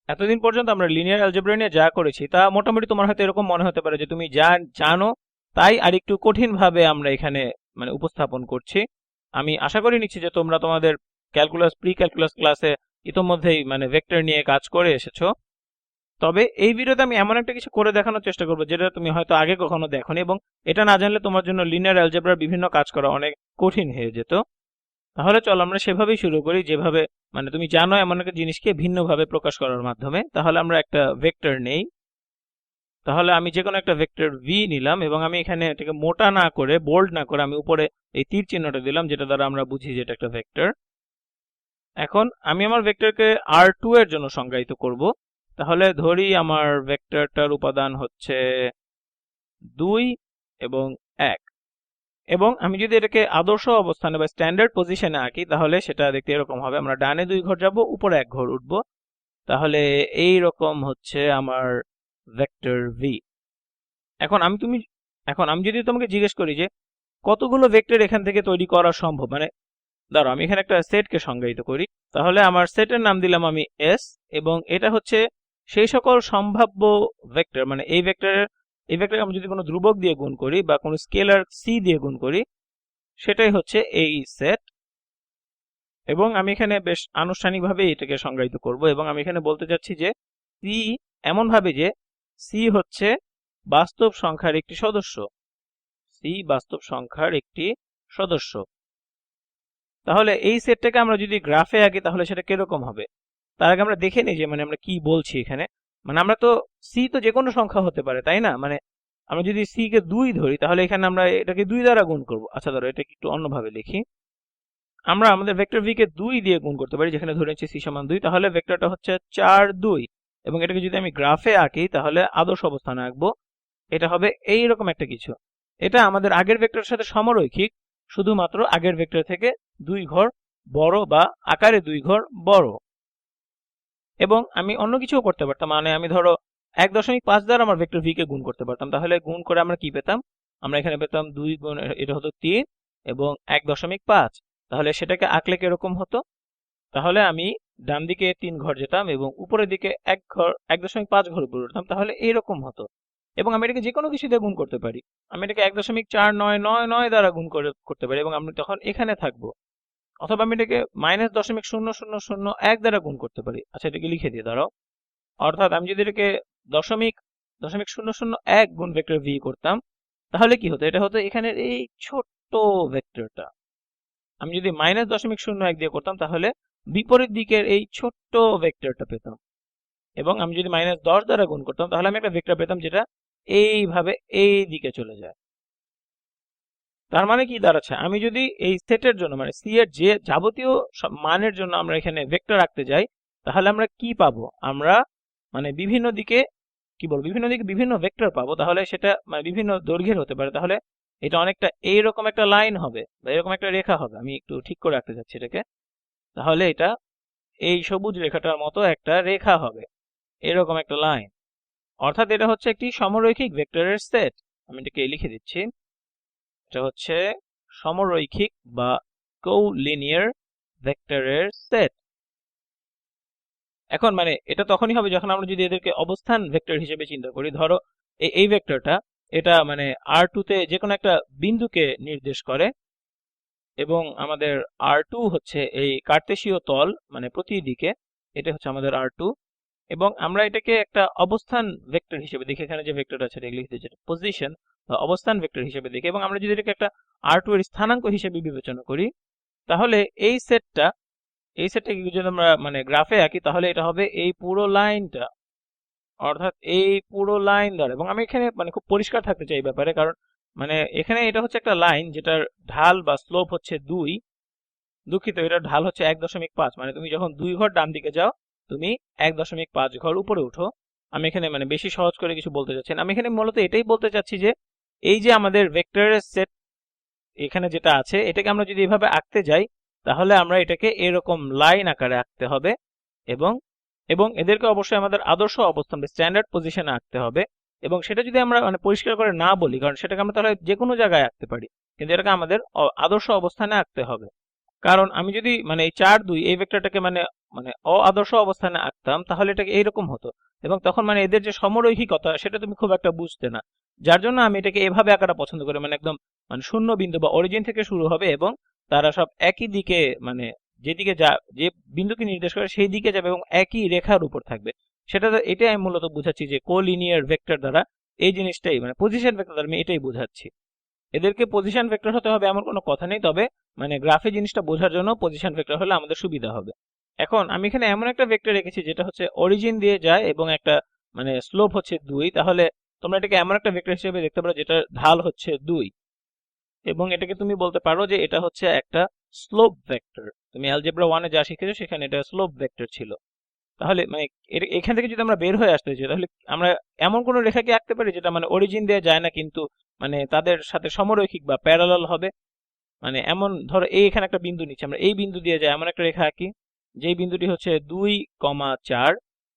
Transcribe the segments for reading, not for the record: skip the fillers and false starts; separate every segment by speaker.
Speaker 1: এতদিন পর্যন্ত আমরা লিনিয়ার অ্যালজেব্রা নিয়ে যা করেছি তা মোটামুটি তোমার হয়তো এরকম মনে হতে পারে যে তুমি যা জানো তাই আরেকটু কঠিন ভাবে আমরা এখানে মানে উপস্থাপন করছি। আমি আশা করি নিচ্ছি যে তোমরা তোমাদের ক্যালকুলাস প্রি ক্যালকুলাস ক্লাসে ইতোমধ্যেই মানে ভেক্টর নিয়ে কাজ করে এসেছো। তবে এই ভিডিওতে আমি এমন একটা কিছু করে দেখানোর চেষ্টা করবো যেটা তুমি হয়তো আগে কখনো দেখোনি, এবং এটা না জানলে তোমার জন্য লিনিয়ার অ্যালজেব্রার বিভিন্ন কাজ করা অনেক কঠিন হয়ে যেত। তাহলে চলো আমরা সেভাবেই শুরু করি, যেভাবে মানে তুমি জানো এমন একটা জিনিসকে ভিন্নভাবে প্রকাশ করার মাধ্যমে। তাহলে আমরা একটা ভেক্টর নেই। তাহলে আমি যে কোনো একটা ভেক্টর ভি নিলাম এবং আমি এখানে এটাকে মোটা না করে বোল্ড না করে আমি উপরে এই তীর চিহ্নটা দিলাম, যেটা দ্বারা আমরা বুঝি যে এটা একটা ভেক্টর। এখন আমি আমার ভেক্টরকে R2 এর জন্য সংজ্ঞায়িত করব। তাহলে ধরি আমার ভেক্টরটার উপাদান হচ্ছে 2 এবং 1, এবং আমি যদি এটাকে আদর্শ অবস্থানে বা স্ট্যান্ডার্ড পজিশনে আঁকি তাহলে সেটা দেখতে এরকম হবে। আমরা ডানে 2 ঘর যাব, উপরে 1 ঘর উঠব। তাহলে এই রকম হচ্ছে আমার ভেক্টর ভি। এখন আমি যদি তোমাকে জিজ্ঞেস করি যে কতগুলো ভেক্টর এখান থেকে তৈরি করা সম্ভব, মানে দাঁড়াও আমি এখানে একটা সেটকে সংজ্ঞায়িত করি। তাহলে আমার সেটের নাম দিলাম আমি এস, এবং এটা হচ্ছে সেই সকল সম্ভাব্য ভেক্টর, মানে এই ভেক্টরকে আমি যদি কোনো ধ্রুবক দিয়ে গুণ করি বা কোনো স্কেলার সি দিয়ে গুণ করি সেটাই হচ্ছে এই সেট। এবং আমি এখানে বেশ আনুষ্ঠানিকভাবে এটাকে সংজ্ঞায়িত করব, এবং আমি এখানে বলতে চাচ্ছি যে সি এমন ভাবে যে সি হচ্ছে বাস্তব সংখ্যার একটি সদস্য। সি বাস্তব সংখ্যার একটি সদস্য। তাহলে এই সেটটাকে আমরা যদি গ্রাফে আঁকি তাহলে সেটা কিরকম হবে তার আগে আমরা দেখে নিই যে মানে আমরা কি বলছি এখানে। মানে আমরা তো সি তো যে কোনো সংখ্যা হতে পারে, তাই না? মানে আমরা যদি সি কে 2 ধরি তাহলে এখানে আমরা এটাকে 2 দ্বারা গুণ করব। আচ্ছা ধরো এটাকে একটু অন্যভাবে লিখি। আমরা আমাদের ভেক্টর ভি কে 2 দিয়ে গুণ করতে পারি, যেখানে ধরে নিচ্ছি সি সমান 2। তাহলে ভেক্টরটা হচ্ছে 4 2, এবং এটাকে যদি আমি গ্রাফে আঁকি তাহলে আদর্শ অবস্থানে আঁকবো। এটা হবে এই রকম একটা কিছু। এটা আমাদের আগের ভেক্টরের সাথে সমরৈখিক, শুধুমাত্র আগের ভেক্টর থেকে 2 ঘর বড় বা আকারে 2 ঘর বড়। এবং আমি অন্য কিছুও করতে পারতাম, মানে আমি ধরো 1.5 দ্বারা আমার ভেক্টর ভি কে গুণ করতে পারতাম। তাহলে গুণ করে আমরা কি পেতাম? আমরা এখানে পেতাম 2 গুণ এটা হতো 3 এবং 1.5। তাহলে সেটাকে আঁকলে কিরকম হতো? তাহলে আমি ডান দিকে 3 ঘর যেতাম এবং উপরের দিকে 1.5 ঘর উপরে উঠতাম। তাহলে এইরকম হতো। এবং আমি এটাকে যে কোনো কিছু দিয়ে গুণ করতে পারি। আমি এটাকে 1.4999 দ্বারা গুণ করতে পারি, এবং আমি তখন এখানে থাকবো। অথবা আমি এটাকে -.0001 দ্বারা গুণ করতে পারি। আচ্ছা এটাকে লিখে দিয়ে দাঁড়াও। অর্থাৎ আমি যদি এটাকে দশমিক 0.001 গুণ ভেক্টর ভি করতাম তাহলে কি হতো? এটা হতো এখানের এই ছোট্ট ভেক্টরটা। আমি যদি -.01 দিয়ে করতাম তাহলে বিপরীত দিকের এই ছোট্ট ভেক্টরটা পেতাম। এবং আমি যদি -10 দ্বারা গুণ করতাম তাহলে আমি একটা ভেক্টর পেতাম যেটা এইভাবে এই দিকে চলে যায়। তার মানে কি দাঁড়াচ্ছে? আমি যদি এই সেটের জন্য মানে সি এর যে যাবতীয় মানের জন্য আমরা এখানে ভেক্টর রাখতে যাই তাহলে আমরা কি পাবো? আমরা মানে বিভিন্ন দিকে কি বলবো, বিভিন্ন দিকে বিভিন্ন ভেক্টর পাবো। তাহলে সেটা মানে বিভিন্ন দৈর্ঘ্যের হতে পারে। তাহলে এটা অনেকটা এইরকম একটা লাইন হবে বা এরকম একটা রেখা হবে। আমি একটু ঠিক করে রাখতে চাচ্ছি এটাকে। তাহলে এটা এই সবুজ রেখাটার মতো একটা রেখা হবে, এরকম একটা লাইন। অর্থাৎ এটা হচ্ছে একটি সমরৈখিক ভেক্টরের সেট। আমি এটাকে লিখে দিচ্ছি। এটা হচ্ছে সমরৈখিক বা কো-লিনিয়ার ভেক্টরের সেট। এখন মানে এটা তখনই হবে যখন আমরা যদি এদেরকে অবস্থান ভেক্টর হিসেবে চিন্তা করি। ধরো এই ভেক্টরটা এটা মানে R2 তে যে কোনো একটা বিন্দুকে নির্দেশ করে, এবং আমাদের R2 হচ্ছে এই কার্তেশীয় তল মানে প্রতি দিকে। এটা হচ্ছে আমাদের R2, এবং আমরা এটাকে একটা অবস্থান ভেক্টর হিসেবে দেখি। এখানে যে ভেক্টরটা আছে এটা লিখতে যেটা পজিশন বা অবস্থান ভেক্টর হিসেবে দেখি, এবং আমরা যদি এটাকে একটা R2 এর স্থানাঙ্ক হিসেবে বিবেচনা করি তাহলে এই সেটটাকে যদি আমরা মানে গ্রাফে আঁকি তাহলে এটা হবে এই পুরো লাইনটা, অর্থাৎ এই পুরো লাইন দ্বারা। এবং আমি এখানে মানে খুব পরিষ্কার থাকতে চাই এই ব্যাপারে, কারণ মানে এখানে এটা হচ্ছে একটা লাইন যেটার ঢাল বা স্লোপ হচ্ছে 2। দুঃখিত, এটার ঢাল হচ্ছে 1.5। মানে তুমি যখন 2 ঘর ডান দিকে যাও তুমি 1.5 ঘর উপরে উঠো। আমি এখানে মানে বেশি সহজ করে কিছু বলতে চাচ্ছি না। আমি এখানে মূলত এটাই বলতে চাচ্ছি যে এই যে আমাদের ভেক্টরের সেট এখানে যেটা আছে এটাকে আমরা যদি এভাবে আঁকতে যাই তাহলে আমরা এটাকে এরকম লাইন আকারে আঁকতে হবে, এবং এবং এদেরকে অবশ্যই আমাদের আদর্শ অবস্থান বা স্ট্যান্ডার্ড পজিশনে আঁকতে হবে। এবং সেটা যদি আমরা মানে পরিষ্কার করে না বলি, কারণ সেটাকে আমরা তাহলে যে কোনো জায়গায় আঁকতে পারি, কিন্তু এটাকে আমাদের আদর্শ অবস্থানে আঁকতে হবে। কারণ আমি যদি মানে এই 4 2 এই ভেক্টরটাকে মানে মানে আদর্শ অবস্থানে আঁকতাম তাহলে এটাকে এইরকম হতো, এবং তখন মানে এদের যে সমরৈখিকতা সেটা তুমি খুব একটা বুঝতে না। যার জন্য আমি এটাকে এভাবে আঁকাটা পছন্দ করি, মানে একদম মানে শূন্য বিন্দু বা অরিজিন থেকে শুরু হবে এবং তারা সব একই দিকে মানে যেদিকে যে বিন্দুকে নির্দেশ করে সেই দিকে যাবে এবং একই রেখার উপর থাকবে। এটাই আমি মূলত বুঝাচ্ছি যে কোলিনিয়ার ভেক্টর দ্বারা এই জিনিসটাই মানে পজিশন ভেক্টর দ্বারা আমি এটাই বুঝাচ্ছি। এদেরকে পজিশন ভেক্টর হতে হবে এমন কোনো কথা নেই, তবে মানে গ্রাফে জিনিসটা বোঝার জন্য পজিশন ভেক্টর হলে আমাদের সুবিধা হবে। এখন আমি এখানে এমন একটা ভেক্টর রেখেছি যেটা হচ্ছে অরিজিন দিয়ে যায় এবং একটা মানে স্লোপ হচ্ছে 2, তাহলে তোমরা এটাকে এমন একটা ভেক্টর হিসেবে দেখতে পারো যেটা ঢাল হচ্ছে 2, এবং এটাকে তুমি বলতে পারো যে এটা হচ্ছে একটা স্লোপ ভেক্টর। তুমি অ্যালজেব্রা 1 এ যা শিখেছো সেখানে এটা স্লোপ ভেক্টর ছিল। তাহলে মানে এখান থেকে যদি আমরা বের হয়ে আসতে চাই তাহলে আমরা এমন কোন রেখাকে আঁকতে পারি যেটা মানে অরিজিন দিয়ে যায় না কিন্তু মানে তাদের সাথে সমরৈখিক বা প্যারালাল হবে। মানে এমন ধরো এখানে একটা বিন্দু নিচ্ছি, আমরা এই বিন্দু দিয়ে যায় এমন একটা রেখা আঁকি যেই বিন্দুটি হচ্ছে 2,4,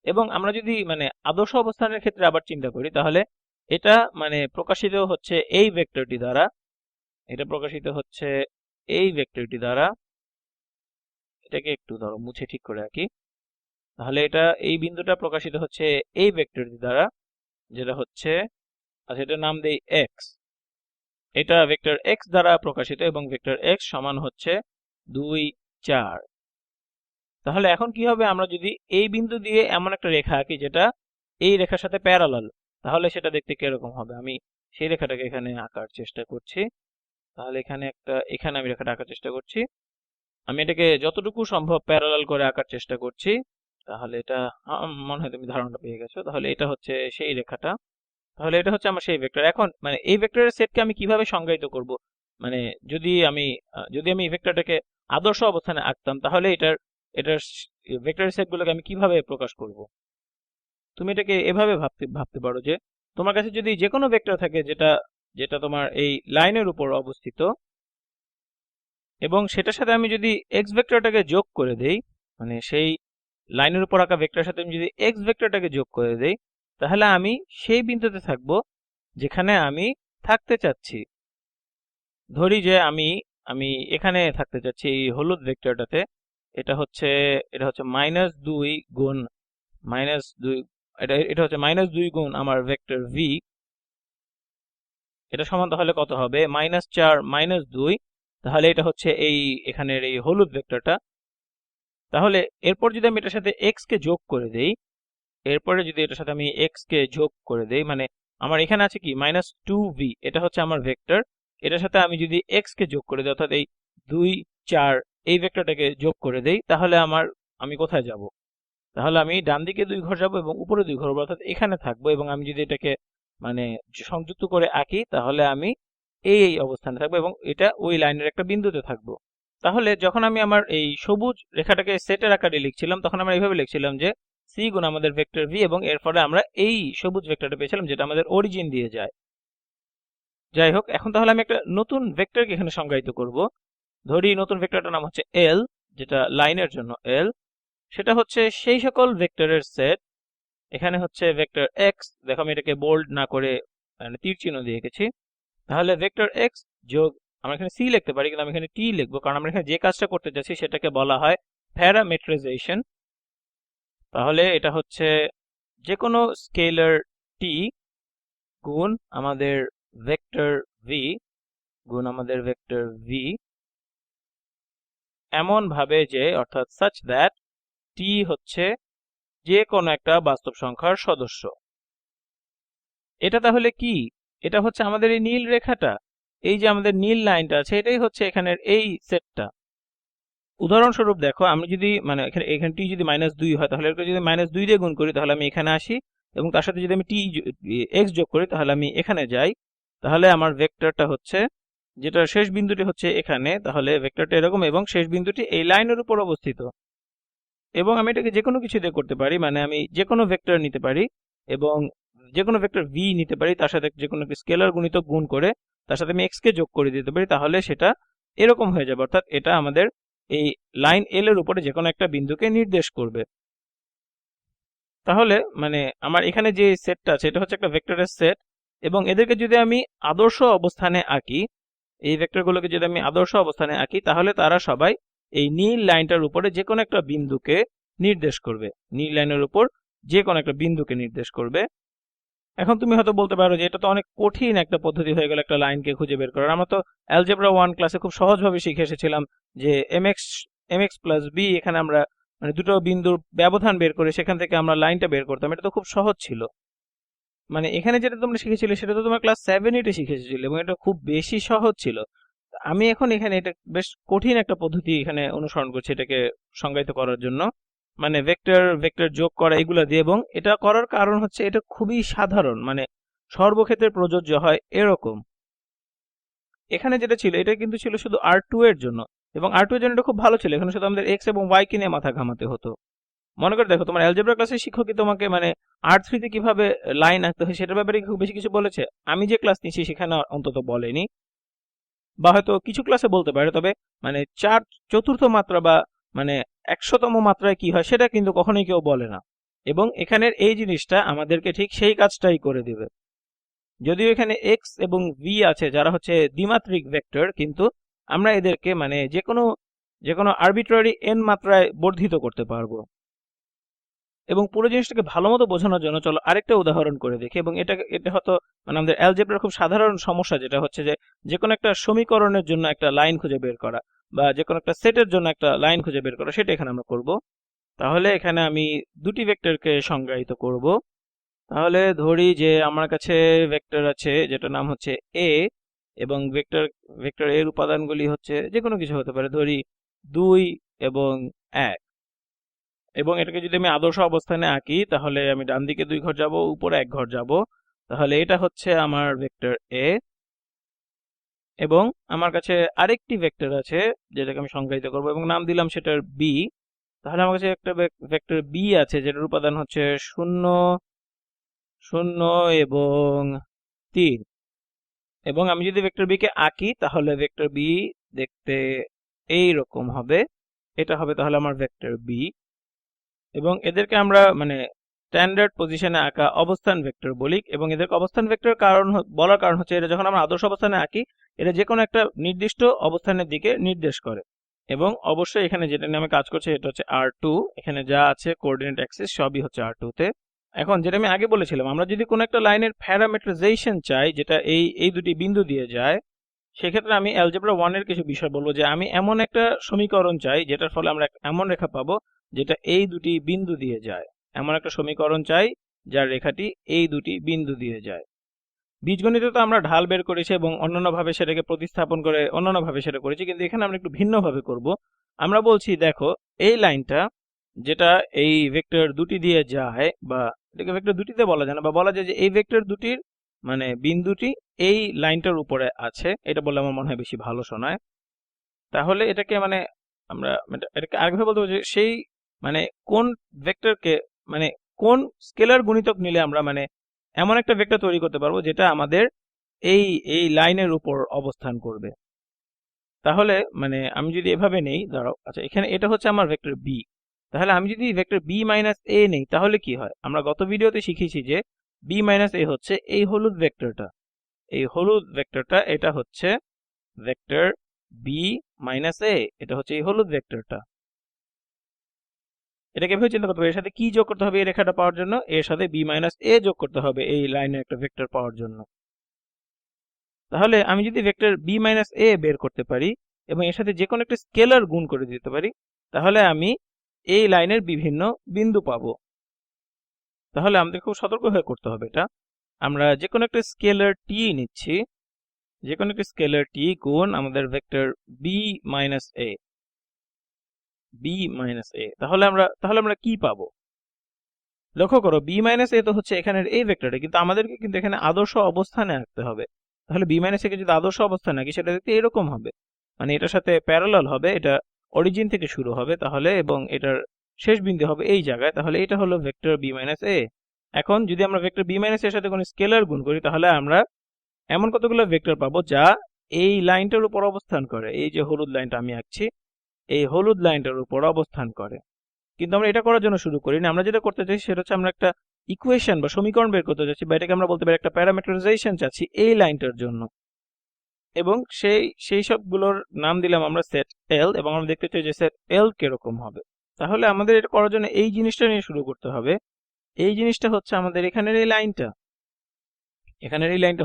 Speaker 1: এবং আমরা যদি মানে আদর্শ অবস্থানের ক্ষেত্রে আবার চিন্তা করি তাহলে এটা মানে প্রকাশিত হচ্ছে এই ভেক্টরটি দ্বারা, এটা প্রকাশিত হচ্ছে এই ভেক্টরটি দ্বারা। এটাকে একটু ধরো মুছে ঠিক করে আঁকি, তাহলে এটা এই বিন্দুটা প্রকাশিত হচ্ছে এই ভেক্টরটি দ্বারা, যেটা হচ্ছে আচ্ছা এটার নাম দেই এক্স। এটা ভেক্টর এক্স দ্বারা প্রকাশিত এবং ভেক্টর এক্স সমান হচ্ছে 2, 4। তাহলে এখন কি হবে, আমরা যদি এই বিন্দু দিয়ে এমন একটা রেখা আঁকি যেটা এই রেখার সাথে প্যারালাল, তাহলে সেটা দেখতে কিরকম হবে। আমি সেই রেখাটাকে এখানে আঁকার চেষ্টা করছি। তাহলে এখানে আমি রেখাটা আঁকার চেষ্টা করছি। আমি এটাকে যতটুকু সম্ভব প্যারালাল করে আঁকার চেষ্টা করছি। তাহলে এটা মনে হয় তুমি ধারণাটা পেয়ে গেছো। তাহলে এটা হচ্ছে সেই রেখাটা, তাহলে এটা হচ্ছে আমার সেই ভেক্টর। এখন মানে এই ভেক্টরের সেটকে আমি কিভাবে সংজ্ঞায়িত করব, মানে যদি আমি এই ভেক্টরটাকে আদর্শ অবস্থানে আঁকতাম তাহলে এটার ভেক্টরের সেটগুলোকে আমি কিভাবে প্রকাশ করব। তুমি এটাকে এভাবে ভাবতে ভাবতে পারো যে তোমার কাছে যদি যে কোনো ভেক্টর থাকে যেটা যেটা তোমার এই লাইনের উপর অবস্থিত, এবং সেটার সাথে আমি যদি এক্স ভেক্টরটাকে যোগ করে দেই, মানে সেই লাইনের উপর আঁকা ভেক্টরের সাথে আমি যদি এক্স ভেক্টরটাকে যোগ করে দেই, তাহলে আমি সেই বিন্দুতে থাকবো যেখানে আমি থাকতে চাচ্ছি। ধরি যে আমি আমি এখানে থাকতে চাচ্ছি এই হলুদ ভেক্টরটাতে। এটা হচ্ছে -2 গুণ -2, এটা হচ্ছে -2 গুণ আমার ভেক্টর ভি। এটা সমান তাহলে কত হবে, -4 -2। তাহলে এটা হচ্ছে এখানের এই হলুদ ভেক্টরটা। তাহলে এরপর যদি আমি এটার সাথে এক্স কে যোগ করে দেই, এরপরে যদি এটার সাথে আমি এক্স কে যোগ করে দেই, মানে আমার এখানে আছে কি -2v, এটা হচ্ছে আমার ভেক্টর। এটার সাথে আমি যদি এক্স কে যোগ করে দিই অর্থাৎ এই 2, 4 এই ভেক্টরটাকে যোগ করে দেই, তাহলে আমি কোথায় যাব, তাহলে আমি ডান দিকে 2 ঘর যাব এবং উপরে 2 ঘর, অর্থাৎ এখানে থাকবো। এবং আমি যদি এটাকে মানে সংযুক্ত করে আঁকি তাহলে আমি এই অবস্থানে থাকবো এবং এটা ওই লাইনের একটা বিন্দুতে থাকবো। তাহলে যখন আমি আমার এই সবুজ রেখাটাকে সেটের আকারে লিখছিলাম তখন আমরা এইভাবে লিখছিলাম যে সি গুণ আমাদের ভেক্টর ভি, এবং এর ফলে আমরা এই সবুজ ভেক্টরটা পেয়েছিলাম যেটা আমাদের অরিজিন দিয়ে যায়। যাই হোক, এখন তাহলে আমি একটা নতুন ভেক্টরকে এখানে সংজ্ঞায়িত করব। ধরি নতুন ভেক্টরটার নাম হচ্ছে এল, যেটা লাইনের জন্য এল। সেটা হচ্ছে সেই সকল ভেক্টরের সেট, এখানে হচ্ছে ভেক্টর এক্স, দেখো আমি এটাকে বোল্ড না করে মানে তীর চিহ্ন দিয়ে এঁকেছি। তাহলে ভেক্টর এক্স যোগ, আমরা এখানে সি লিখতে পারি কিন্তু আমি এখানে টি লিখবো কারণ আমরা এখানে যে কাজটা করতে যাচ্ছি সেটাকে বলা হয় প্যারামেট্রাইজেশন। তাহলে এটা হচ্ছে যে কোনো স্কেলার টি গুণ আমাদের ভেক্টর ভি এমন ভাবে যে অর্থাৎ such that টি হচ্ছে যে কোনো একটা বাস্তব সংখ্যার সদস্য। এটা তাহলে কি, এটা হচ্ছে আমাদের এই নীল রেখাটা, এই যে আমাদের নীল লাইনটা আছে এটাই হচ্ছে এখানের এই সেটটা। উদাহরণস্বরূপ দেখো, আমি যদি মানে এখানে টি যদি -2 হয় তাহলে এটাকে যদি -2 দিয়ে গুণ করি তাহলে আমি এখানে আসি, এবং তার সাথে যদি আমি এক্স যোগ করি তাহলে আমি এখানে যাই। তাহলে আমার ভেক্টরটা হচ্ছে যেটা শেষ বিন্দুটি হচ্ছে এখানে, তাহলে ভেক্টরটা এরকম এবং শেষ বিন্দুটি এই লাইনের উপর অবস্থিত। এবং আমি এটাকে যে কোনো কিছু দিয়ে করতে পারি, মানে আমি যে কোনো ভেক্টর নিতে পারি এবং যে কোনো ভেক্টর ভি নিতে পারি, তার সাথে যে কোনো স্কেলার গুণিতক গুণ করে তার সাথে আমি এক্স কে যোগ করে দিতে পারি, তাহলে সেটা এরকম হয়ে যাবে। অর্থাৎ এটা আমাদের এই লাইন এল এর উপরে যে কোনো একটা বিন্দুকে নির্দেশ করবে। তাহলে মানে আমার এখানে যে সেটটা আছে এটা হচ্ছে একটা ভেক্টরের সেট, এবং এদেরকে যদি আমি আদর্শ অবস্থানে আঁকি, এই ভেক্টরগুলোকে যদি আমি আদর্শ অবস্থানে আঁকি তাহলে তারা সবাই এই নীল লাইনটার উপরে যে কোনো একটা বিন্দুকে নির্দেশ করবে, নীল লাইনের উপর যে কোনো একটা বিন্দুকে নির্দেশ করবে। এখন তুমি হয়তো বলতে পারো যে এটা তো অনেক কঠিন একটা পদ্ধতি হয়ে গেল একটা লাইনকে খুঁজে বের করার। আমরা তো অ্যালজেব্রা 1 ক্লাসে খুব সহজভাবে শিখে এসেছিলাম যে mx প্লাস b, এখানে আমরা মানে দুটো বিন্দুর ব্যবধান বের করে সেখান থেকে আমরা লাইনটা বের করতাম। এটা তো খুব সহজ ছিল। মানে এখানে যেটা তোমরা শিখেছিলে সেটা তো তোমার ক্লাস 7-8 শিখেছিলে এবং এটা খুব বেশি সহজ ছিল। আমি এখন এখানে এটা বেশ কঠিন একটা পদ্ধতি এখানে অনুসরণ করছি এটাকে সংজ্ঞায়িত করার জন্য, মানে ভেক্টর যোগ করা এগুলা দিয়ে। এবং এটা করার কারণ হচ্ছে এটা খুবই সাধারণ, মানে সর্বক্ষেত্রে প্রযোজ্য হয় এরকম। এখানে যেটা ছিল এটা কিন্তু ছিল শুধু R2 এর জন্য, এবং R2 এর জন্য এটা খুব ভালো ছিল। এখানে শুধু আমাদের x এবং y কে নিয়ে মাথা ঘামাতে হতো। মনে করে দেখো, তোমার অ্যালজেব্রা ক্লাসের শিক্ষকই তোমাকে মানে R3 তে কিভাবে লাইন আঁকতে হয় সেটার ব্যাপারে খুব বেশি কিছু বলেছে? আমি যে ক্লাস নিচ্ছি সেখানে অন্তত বলেনি, বা হয়তো কিছু ক্লাসে বলতে পারে, তবে মানে চতুর্থ মাত্রা বা মানে 100তম মাত্রায় কি হয় সেটা কিন্তু কখনোই কেউ বলে না। এবং এখানের এই জিনিসটা আমাদেরকে ঠিক সেই কাজটাই করে দিবে। যদিও এখানে x এবং v আছে যারা হচ্ছে দ্বিমাত্রিক ভেক্টর, কিন্তু আমরা এদেরকে মানে যে কোনো আরবিট্রারি n মাত্রায় বর্ধিত করতে পারবো। এবং পুরো জিনিসটাকে ভালো মতো বোঝানোর জন্য চলো আরেকটা উদাহরণ করে দেখি। এবং এটা হয়তো মানে আমাদের অ্যালজেব্রার খুব সাধারণ সমস্যা, যেটা হচ্ছে যে কোনো একটা সমীকরণের জন্য একটা লাইন খুঁজে বের করা, বা যে কোনো একটা সেটের জন্য একটা লাইন খুঁজে বের করা, সেটা এখানে আমরা করব। তাহলে এখানে আমি দুটি ভেক্টরকে সংজ্ঞায়িত করব। তাহলে ধরি যে আমার কাছে ভেক্টর আছে যেটার নাম হচ্ছে a, এবং ভেক্টর এর উপাদানগুলি হচ্ছে যে কোনো কিছু হতে পারে, ধরি 2 এবং 1। এবং এটাকে যদি আমি আদর্শ অবস্থানে আঁকি তাহলে আমি ডান দিকে 2 ঘর যাব, উপরে 1 ঘর যাব। তাহলে এটা হচ্ছে আমার ভেক্টর a। এবং আমার কাছে আরেকটি ভেক্টর আছে যেটাকে আমি সংজ্ঞায়িত করব এবং নাম দিলাম সেটার b। তাহলে আমার কাছে একটা ভেক্টর b আছে যেটার উপাদান হচ্ছে 0, 0 এবং 3। এবং আমি যদি ভেক্টর b কে আঁকি তাহলে ভেক্টর b দেখতে এই রকম হবে। এটা হবে তাহলে আমার ভেক্টর b। এবং এদেরকে আমরা মানে স্ট্যান্ডার্ড পজিশনে আঁকা অবস্থান ভেক্টর বলি। এবং এদেরকে অবস্থান ভেক্টর বলার কারণ হচ্ছে এটা যখন আমরা আদর্শ অবস্থানে আঁকি এটা যে কোনো একটা নির্দিষ্ট অবস্থানের দিকে নির্দেশ করে। এবং অবশ্যই এখানে যেটা নিয়ে আমি কাজ করছি এটা হচ্ছে R2। এখানে যা আছে কোঅর্ডিনেট অ্যাক্সিস সবই হচ্ছে R2 তে। এখন যেটা আমি আগে বলেছিলাম, আমরা যদি কোনো একটা লাইনের প্যারামিটারাইজেশন চাই যেটা এই দুটি বিন্দু দিয়ে যায়, সেক্ষেত্রে আমি অ্যালজেব্রা 1 এর কিছু বিষয় বলবো। যে আমি এমন একটা সমীকরণ চাই যেটার ফলে আমরা এমন রেখা পাবো যেটা এই দুটি বিন্দু দিয়ে যায়। এমন একটা সমীকরণ চাই যার রেখাটি এই দুটি বিন্দু দিয়ে যায়। বীজগণিতে তো আমরা ঢাল বের করেছি এবং অন্যান্যভাবে সেটাকে প্রতিস্থাপন করে অন্যান্যভাবে সেটা করেছি, কিন্তু এখানে আমরা একটু ভিন্নভাবে করব। আমরা বলছি দেখো এই লাইনটা যেটা এই ভেক্টর দুটি দিয়ে যায়, বা এটাকে ভেক্টর দুটিতে বলা যায় না, বা বলা যায় যে এই ভেক্টর দুটির মানে বিন্দুটি এই লাইনটার উপরে আছে, এটা বললে আমার মনে হয় বেশি ভালো শোনায়। তাহলে এটাকে মানে আমরা এটাকে আরেকভাবে বলতে পারি যে সেই মানে কোন ভেক্টরকে মানে কোন স্কেলার গুণিতক নিলে আমরা মানে এমন একটা ভেক্টর তৈরি করতে পারবো যেটা আমাদের এই লাইনের উপর অবস্থান করবে। তাহলে মানে আমি যদি এভাবে নেই, ধরো আচ্ছা এখানে এটা হচ্ছে আমার ভেক্টর b। তাহলে আমি যদি ভেক্টর b মাইনাস a নেই তাহলে কি হয়? আমরা গত ভিডিওতে শিখেছি যে b মাইনাস a হচ্ছে এই হলুদ ভেক্টরটা। এই হলুদ ভেক্টরটা এটা হচ্ছে ভেক্টর b মাইনাস a, এটা হচ্ছে এই হলুদ ভেক্টরটা। এটাকে এভাবে চিন্তা করতে হবে, এর সাথে কি যোগ করতে হবে এই রেখাটা পাওয়ার জন্য? এর সাথে b মাইনাস a যোগ করতে হবে এই লাইনের একটা ভেক্টর পাওয়ার জন্য। তাহলে আমি যদি ভেক্টর b মাইনাস a বের করতে পারি এবং এর সাথে যে কোনো একটা স্কেলার গুণ করে দিতে পারি, তাহলে আমি এই লাইনের বিভিন্ন বিন্দু পাবো। তাহলে আমাদের খুব সতর্ক হয়ে করতে হবে এটা। আমরা যে কোনো একটা স্কেলার t নিচ্ছি, যে কোনো একটা স্কেলার t গুণ আমাদের ভেক্টর b মাইনাস a, তাহলে আমরা কি পাবো? লক্ষ্য করো b মাইনাস a তো হচ্ছে এখানের এই ভেক্টরটা, কিন্তু আমাদেরকে কিন্তু এখানে আদর্শ অবস্থানে আঁকতে হবে। তাহলে b মাইনাস a কে যদি আদর্শ অবস্থানে আঁকি সেটা দেখতে এরকম হবে, মানে এটার সাথে প্যারালাল হবে, এটা অরিজিন থেকে শুরু হবে তাহলে, এবং এটার শেষ বিন্দু হবে এই জায়গায়। তাহলে এটা হলো ভেক্টর b মাইনাস a। এখন যদি আমরা ভেক্টর b মাইনাস এর সাথে কোনো স্কেলার গুণ করি তাহলে আমরা এমন কতগুলো ভেক্টর পাবো যা এই লাইনটার উপর অবস্থান করে। এই যে হলুদ লাইনটা আমি আঁকছি এই হলুদ লাইনটার উপর অবস্থান করে। কিন্তু আমরা এটা করার জন্য শুরু করিনি। আমরা যেটা করতে চাই সেটা হচ্ছে আমরা একটা ইকুয়েশন বা সমীকরণ বের করতে চাচ্ছি, বা এটাকে আমরা বলতে পারি একটা প্যারামিটারাইজেশন চাচ্ছি এই লাইনটার জন্য। এবং সেই সবগুলোর নাম দিলাম আমরা সেট এল, এবং আমরা দেখতে চাই যে সেট এল কিরকম হবে। তাহলে আমাদের এটা করার জন্য এই জিনিসটা নিয়ে শুরু করতে হবে। এই জিনিসটা হচ্ছে আমাদের এখানের এই লাইনটা,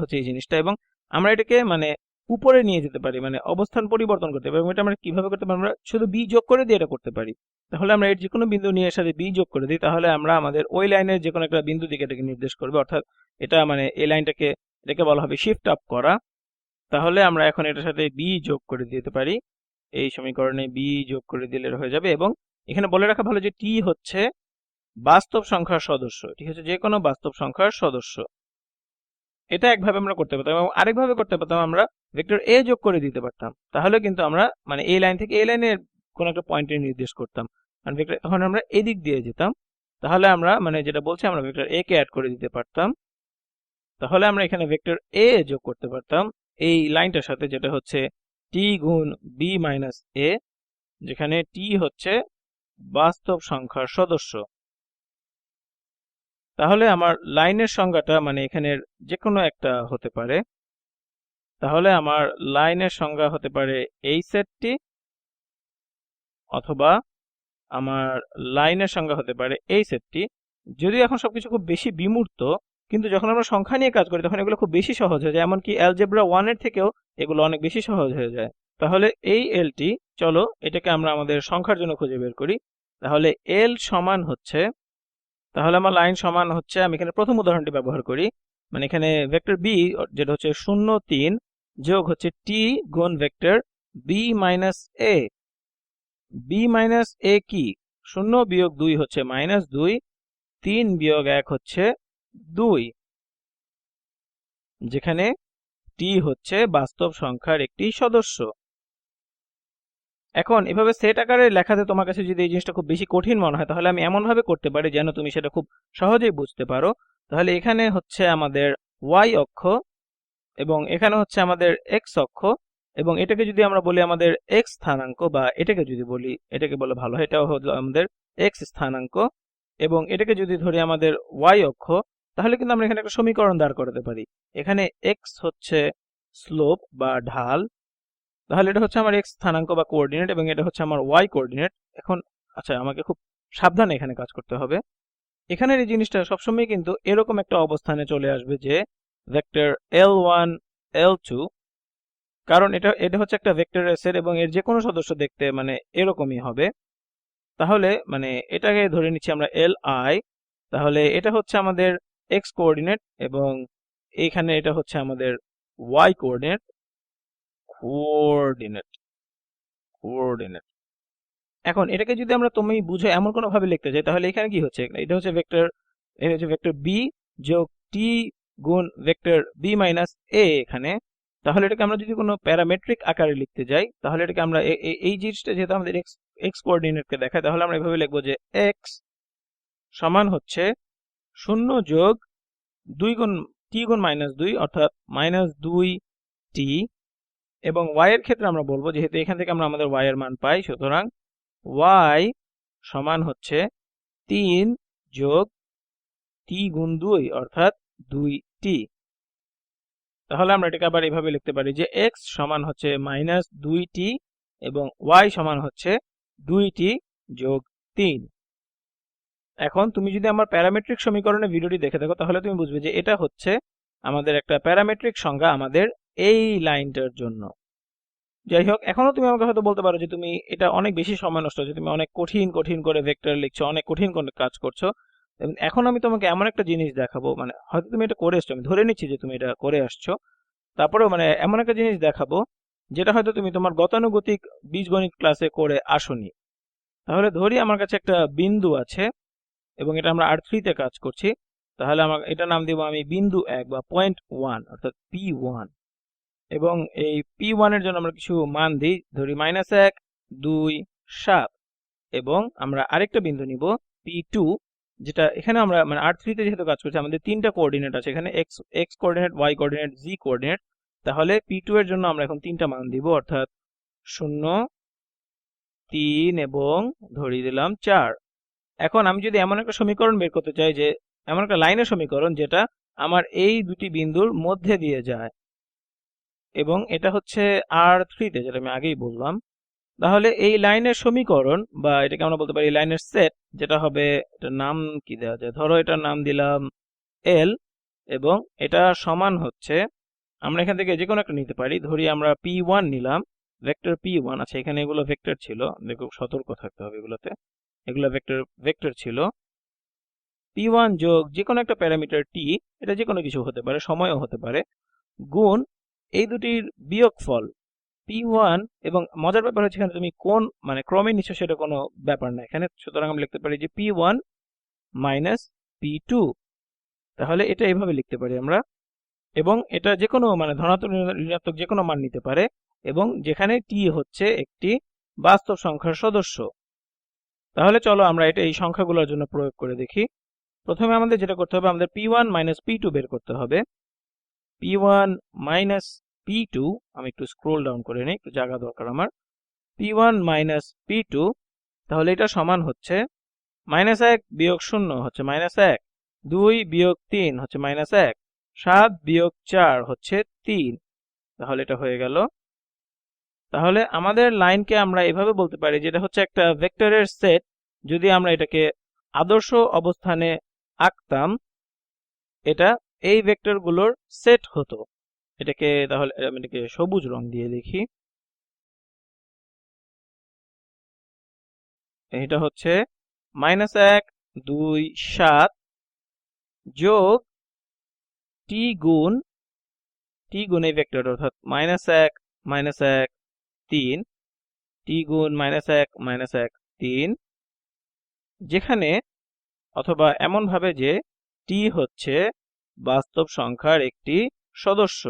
Speaker 1: হচ্ছে এই জিনিসটা, এবং আমরা এটাকে মানে উপরে নিয়ে যেতে পারি, মানে অবস্থান পরিবর্তন করতে পারি। এবং এটা আমরা কিভাবে করতে পারি, আমরা শুধু বি যোগ করে দিয়ে এটা করতে পারি। তাহলে আমরা এর যে কোনো বিন্দু নিয়ে এর সাথে বি যোগ করে দিই, তাহলে আমরা আমাদের ওই লাইনের যে কোনো একটা বিন্দু দিকে এটাকে নির্দেশ করবে, অর্থাৎ এটা মানে এই লাইনটাকে, এটাকে বলা হবে শিফট আপ করা। তাহলে আমরা এখন এটার সাথে বি যোগ করে দিতে পারি, এই সমীকরণে বি যোগ করে দিলে হয়ে যাবে। এবং এখানে বলে রাখা ভালো যে টি হচ্ছে বাস্তব সংখ্যার সদস্য, ঠিক আছে, যে কোনো বাস্তব সংখ্যার সদস্য। এটা একভাবে আমরা করতে পারতাম, এবং আরেকভাবে করতে পারতাম, আমরা ভেক্টর এ যোগ করে দিতে পারতাম। তাহলে কিন্তু আমরা মানে এই লাইন থেকে এই লাইনের কোন একটা পয়েন্টে নির্দেশ করতাম, কারণ ভেক্টর তখন আমরা এদিক দিয়ে যেতাম। তাহলে আমরা মানে যেটা বলছি, আমরা ভেক্টর এ কে অ্যাড করে দিতে পারতাম। তাহলে আমরা এখানে ভেক্টর এ যোগ করতে পারতাম এই লাইনটার সাথে, যেটা হচ্ছে টি গুণ বি মাইনাস এ, যেখানে টি হচ্ছে বাস্তব সংখ্যার সদস্য। তাহলে আমার লাইনের সংজ্ঞাটা মানে এখানের যে কোনো একটা হতে পারে। তাহলে আমার লাইনের সংজ্ঞা হতে পারে এই সেটটি, অথবা আমার লাইনের সংজ্ঞা হতে পারে এই সেটটি। যদিও এখন সবকিছু খুব বেশি বিমূর্ত, কিন্তু যখন আমরা সংখ্যা নিয়ে কাজ করি তখন এগুলো খুব বেশি সহজ হয়ে যায়, এমনকি অ্যালজেব্রা 1 এর থেকেও এগুলো অনেক বেশি সহজ হয়ে যায়। তাহলে এই এলটি, চলো এটাকে আমরা আমাদের সংখ্যার জন্য খুঁজে বের করি। তাহলে এল সমান হচ্ছে, তাহলে আমার লাইন সমান হচ্ছে, আমি এখানে প্রথম উদাহরণটি ব্যবহার করি, মানে এখানে ভেক্টর বি যেটা হচ্ছে 0 3 যোগ হচ্ছে টি গুণ ভেক্টর বি মাইনাস এ। বি মাইনাস এ কি? 0 বিয়োগ 2 হচ্ছে -2, 3 বিয়োগ 1 হচ্ছে 2, যেখানে টি হচ্ছে বাস্তব সংখ্যার একটি সদস্য। এখন এভাবে সেট আকারে লেখাতে তোমার কাছে যদি এই জিনিসটা খুব বেশি কঠিন মনে হয়, তাহলে আমি এমনভাবে করতে পারি যেন তুমি সেটা খুব সহজেই বুঝতে পারো। তাহলে এখানে হচ্ছে আমাদের y অক্ষ, এবং এখানে হচ্ছে আমাদের x অক্ষ, এবং এটাকে যদি আমরা বলি আমাদের x স্থানাঙ্ক, বা এটাকে যদি বলি, এটাকে বলে ভালো হয়, এটাও হলো আমাদের x স্থানাঙ্ক, এবং এটাকে যদি ধরি আমাদের y অক্ষ, তাহলে কিন্তু আমরা এখানে একটা সমীকরণ দাঁড় করাতে পারি। এখানে x হচ্ছে স্লোপ বা ঢাল, তাহলে এটা হচ্ছে আমার x স্থানাঙ্ক বা কোঅর্ডিনেট, এবং এটা হচ্ছে আমার y কোঅর্ডিনেট। এখন আচ্ছা, আমাকে খুব সাবধানে এখানে কাজ করতে হবে। এখানের এই জিনিসটা সবসময় কিন্তু এরকম একটা অবস্থানে চলে আসবে যে ভেক্টর L1 L2, কারণ এটা হচ্ছে একটা ভেক্টরের সেট, এবং এর যে কোনো সদস্য দেখতে মানে এরকমই হবে। তাহলে মানে এটাকে ধরে নিচ্ছি আমরা Li, তাহলে এটা হচ্ছে আমাদের x কোঅর্ডিনেট, এবং এইখানে এটা হচ্ছে আমাদের y কোঅর্ডিনেট। কোঅর্ডিনেট এখন এটাকে যদি আমরা তুমি বুঝো এমন কোনো ভাবে লিখতে চাই, তাহলে এখানে কি হচ্ছে, এটা হচ্ছে ভেক্টর বি যোগ টি গুণ ভেক্টর বি মাইনাস এ এখানে। তাহলে এটাকে আমরা যদি কোনো প্যারামেট্রিক আকারে লিখতে যাই, তাহলে এটাকে আমরা এই জিনিসটা যেহেতু আমাদের এক্স কোঅর্ডিনেটকে দেখায়, তাহলে আমরা এভাবে লিখবো যে এক্স সমান হচ্ছে 0 যোগ 2 গুণ টি গুণ -2, অর্থাৎ -2 টি। এবং y এর ক্ষেত্রে আমরা বলবো, যেহেতু এখান থেকে আমরা আমাদের y এর মান পাই, সুতরাং y সমান হচ্ছে 3 যোগ টি গুণ 2, অর্থাৎ 2t। তাহলে আমরা এটাকে আবার এভাবে লিখতে পারি যে x সমান হচ্ছে -2t, এবং y সমান হচ্ছে 2t যোগ 3। এখন তুমি যদি আমার প্যারামেট্রিক সমীকরণের ভিডিওটি দেখে থাকো, তাহলে তুমি বুঝবে যে এটা হচ্ছে আমাদের একটা প্যারামেট্রিক সংজ্ঞা আমাদের এই লাইনটার জন্য। যাই হোক, এখনো তুমি আমাকে হয়তো বলতে পারো যে তুমি এটা অনেক বেশি সময় নষ্ট হচ্ছে, তুমি অনেক কঠিন কঠিন করে ভেক্টর লিখছো, অনেক কঠিন করে কাজ করছো। এখন আমি তোমাকে এমন একটা জিনিস দেখাবো, মানে হয়তো তুমি এটা করে আসছো, আমি ধরে নিচ্ছি যে তুমি এটা করে আসছো, তারপরেও মানে এমন একটা জিনিস দেখাবো যেটা হয়তো তুমি তোমার গতানুগতিক বীজগণিত ক্লাসে করে আসোনি। তাহলে ধরি আমার কাছে একটা বিন্দু আছে, এবং এটা আমরা R3 তে কাজ করছি। তাহলে আমার এটা নাম দিব আমি বিন্দু 1 বা পয়েন্ট 1, অর্থাৎ P1। এবং এই P1 এর জন্য আমরা কিছু মান দিই, ধরি -1 2 7, এবং আমরা আরেকটা বিন্দু নিব P2, যেটা এখানে আমরা মানে R3 তে যেহেতু কাজ করছি, আমাদের তিনটা কোঅর্ডিনেট আছে এখানে, x coordinate, y coordinate, z coordinate. তাহলে P2 এর জন্য আমরা এখন তিনটা মান দিব, অর্থাৎ 0 3 এবং ধরি দিলাম 4। এখন আমি যদি এমন একটা সমীকরণ বের করতে চাই, যে এমন একটা লাইনের সমীকরণ যেটা আমার এই দুটি বিন্দুর মধ্যে দিয়ে যায়, এবং এটা হচ্ছে R3 তে, যেটা আমি আগেই বললাম। তাহলে এই লাইনের সমীকরণ বা এটাকে আমরা বলতে পারি লাইনের সেট, যেটা হবে, এটার নাম কি দেওয়া যায়, ধরো এটার নাম দিলাম L, এবং এটা সমান হচ্ছে, আমরা এখান থেকে যে কোনো একটা নিতে পারি, ধরি আমরা P1 নিলাম, ভেক্টর P1। আচ্ছা, এখানে এগুলো ভেক্টর ছিল, দেখো সতর্ক থাকতে হবে এগুলোতে, এগুলো ভেক্টর ছিল। P1 যোগ যে কোনো একটা প্যারামিটার T, এটা যে কোনো কিছু হতে পারে, সময়ও হতে পারে, গুণ এই দুটির বিয়োগফল P1। এবং মজার ব্যাপার হচ্ছে এখানে তুমি কোন মানে ক্রমে নিচ্ছ সেটা কোনো ব্যাপার না এখানে, সুতরাং আমরা লিখতে পারি যে P1 মাইনাস P2। তাহলে এটা এইভাবে লিখতে পারি আমরা, এবং এটা যে কোনো মানে ধনাত্মক ঋণাত্মক যে কোনো মান নিতে পারে, এবং যেখানে T হচ্ছে একটি বাস্তব সংখ্যার সদস্য। তাহলে চলো আমরা এটা এই সংখ্যাগুলোর জন্য প্রয়োগ করে দেখি। প্রথমে আমাদের যেটা করতে হবে, আমাদের P1 মাইনাস P2 বের করতে হবে। P1 মাইনাস P2, আমি একটু স্ক্রোল ডাউন করে নিই, একটু জায়গা দরকার আমার। P1 মাইনাস P2, তাহলে এটা সমান হচ্ছে -1 বিয়োগ 0 হচ্ছে -1, 2 বিয়োগ 3 হচ্ছে -1, 7 বিয়োগ 4 হচ্ছে 3। তাহলে এটা হয়ে গেল। তাহলে আমাদের লাইনকে আমরা এভাবে বলতে পারি যে এটা হচ্ছে একটা ভেক্টরের সেট। যদি আমরা এটাকে আদর্শ অবস্থানে আঁকতাম, এটা এই ভেক্টরগুলোর সেট হতো। এটাকে তাহলে আমি এটাকে সবুজ রং দিয়ে দেখি। এটা হচ্ছে -1 2 7 যোগ টি গুণ এই ভেক্টর, অর্থাৎ -1 -1 3, টি গুণ -1 -1 3, যেখানে অথবা এমন ভাবে যে টি হচ্ছে বাস্তব সংখ্যার একটি সদস্য।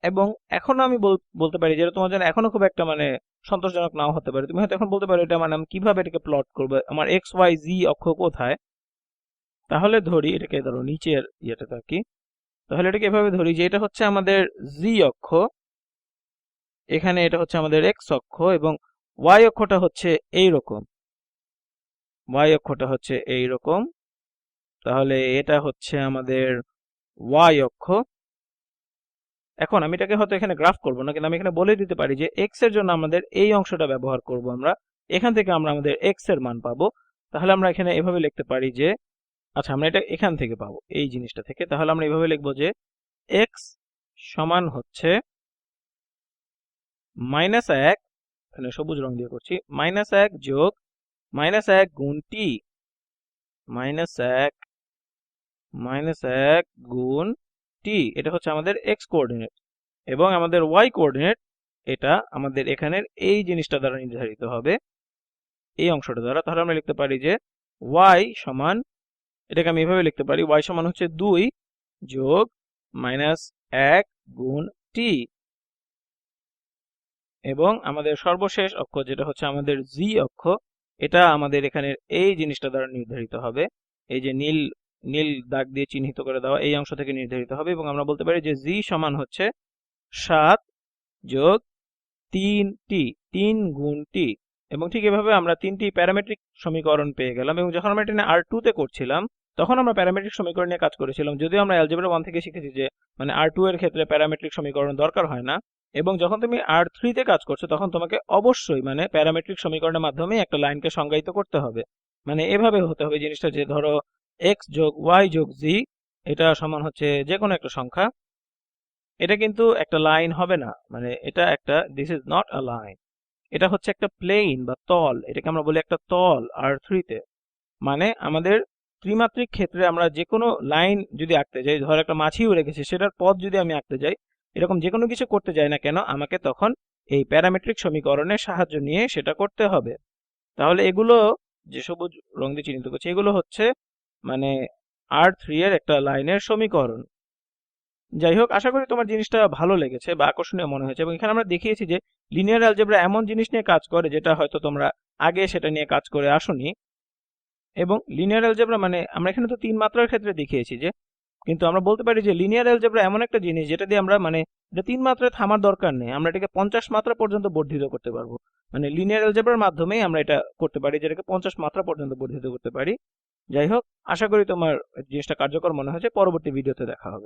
Speaker 1: এবং এখন আমি বলতে পারি যেটা তোমার জন্য এখনো খুব একটা মানে সন্তোষজনক নাও হতে পারে, তুমি হয়তো এখন বলতে পারো এটা মানে আমি কিভাবে এটাকে প্লট করবো, আমার XYZ অক্ষ কোথায়। তাহলে ধরি এটাকে, ধরো নিচের ইয়েটা থাকি, তাহলে এটাকে এভাবে ধরি যে এটা হচ্ছে আমাদের Z অক্ষ, এখানে এটা হচ্ছে আমাদের X অক্ষ, এবং Y অক্ষটা হচ্ছে এইরকম, তাহলে এটা হচ্ছে আমাদের Y অক্ষ। এখন আমি এটাকে হয়তো এখানে গ্রাফ করব না, কিন্তু আমি এখানে বলে দিতে পারি যে x এর জন্য আমাদের এই অংশটা ব্যবহার করব আমরা, এখান থেকে আমরা আমাদের x এর মান পাবো। তাহলে আমরা এখানে এভাবে লিখতে পারি যে, আচ্ছা আমরা এটা এখান থেকে পাবো এই জিনিসটা থেকে, তাহলে আমরা এভাবে লিখব যে x সমান হচ্ছে -1, এখানে সবুজ রং দিয়ে করছি, -1 যোগ -1 গুণ t, -1 গুণ t, এটা হচ্ছে আমাদের x কোঅর্ডিনেট, এবং আমাদের y কোঅর্ডিনেট এটা আমাদের এখানের এই জিনিসটা দ্বারা নির্ধারিত হবে, এই অংশটা দ্বারা। তাহলে আমরা লিখতে পারি যে y সমান, এটাকে আমি এভাবে লিখতে পারি, y সমান হচ্ছে 2 যোগ -1 গুণ t, এবং আমাদের সর্বশেষ অক্ষ যেটা হচ্ছে আমাদের z অক্ষ, এটা আমাদের এখানের এই জিনিসটা দ্বারা নির্ধারিত হবে, এই যে নীল নীল দাগ দিয়ে চিহ্নিত করে দেওয়া এই অংশ থেকে নির্ধারিত হবে। এবং আমরা বলতে পারি যে z সমান হচ্ছে 7 যোগ 3t, 3 গুণ t। এবং ঠিক এভাবে আমরা তিনটি প্যারামেট্রিক সমীকরণ পেয়ে গেলাম। এবং যখন আমরা এটা R2 তে করছিলাম, তখন আমরা প্যারামেট্রিক সমীকরণ নিয়ে কাজ করেছিলাম, যদিও আমরা অ্যালজেব্রা 1 থেকে শিখেছি যে মানে R2 এর ক্ষেত্রে প্যারামেট্রিক সমীকরণ দরকার হয় না। এবং যখন তুমি R3 তে কাজ করছো, তখন তোমাকে অবশ্যই মানে প্যারামেট্রিক সমীকরণের মাধ্যমে একটা লাইনকে সংজ্ঞায়িত করতে হবে। মানে এভাবে হতে হবে জিনিসটা, যে ধরো x যোগ y যোগ z, এটা সমান হচ্ছে যে কোনো একটা সংখ্যা। এটা কিন্তু একটা লাইন হবে না, মানে এটা একটা, this is not a line, এটা হচ্ছে একটা প্লেন বা তল, এটাকে আমরা বলি একটা তল R3 তে। মানে আমাদের ত্রিমাত্রিক ক্ষেত্রে আমরা যে কোনো লাইন যদি আঁকতে যাই, ধর একটা মাছি উড়ে গেছে সেটার পথ যদি আমি আঁকতে যাই, এরকম যে কোনো কিছু করতে যাই না কেন, আমাকে তখন এই প্যারামেট্রিক সমীকরণের সাহায্য নিয়ে সেটা করতে হবে। তাহলে এগুলো যে সবুজ রং দিয়ে চিহ্নিত করছে, এগুলো হচ্ছে মানে R3 এর একটা লাইনের সমীকরণ। যাই হোক, আশা করি তোমার জিনিসটা ভালো লেগেছে বা আকর্ষণীয় মনে হয়েছে। এবং এখানে আমরা দেখিয়েছি যে লিনিয়ার অ্যালজেব্রা এমন জিনিস নিয়ে কাজ করে যেটা হয়তো তোমরা আগে সেটা নিয়ে কাজ করে আসোনি। এবং লিনিয়ার অ্যালজেব্রা মানে আমরা এখানে তো 3 মাত্রার ক্ষেত্রে দেখিয়েছি যে, কিন্তু আমরা বলতে পারি যে লিনিয়ার অ্যালজেব্রা এমন একটা জিনিস যেটা দিয়ে আমরা মানে এটা 3 মাত্রায় থামার দরকার নেই, আমরা এটাকে 50 মাত্রা পর্যন্ত বর্ধিত করতে পারবো। মানে লিনিয়ার অ্যালজেব্রার মাধ্যমেই আমরা এটা করতে পারি, যেটাকে 50 মাত্রা পর্যন্ত বর্ধিত করতে পারি। যাই হোক, আশা করি তোমার জিনিসটা কার্যকর মনে হয়েছে। পরবর্তী ভিডিওতে দেখা হবে।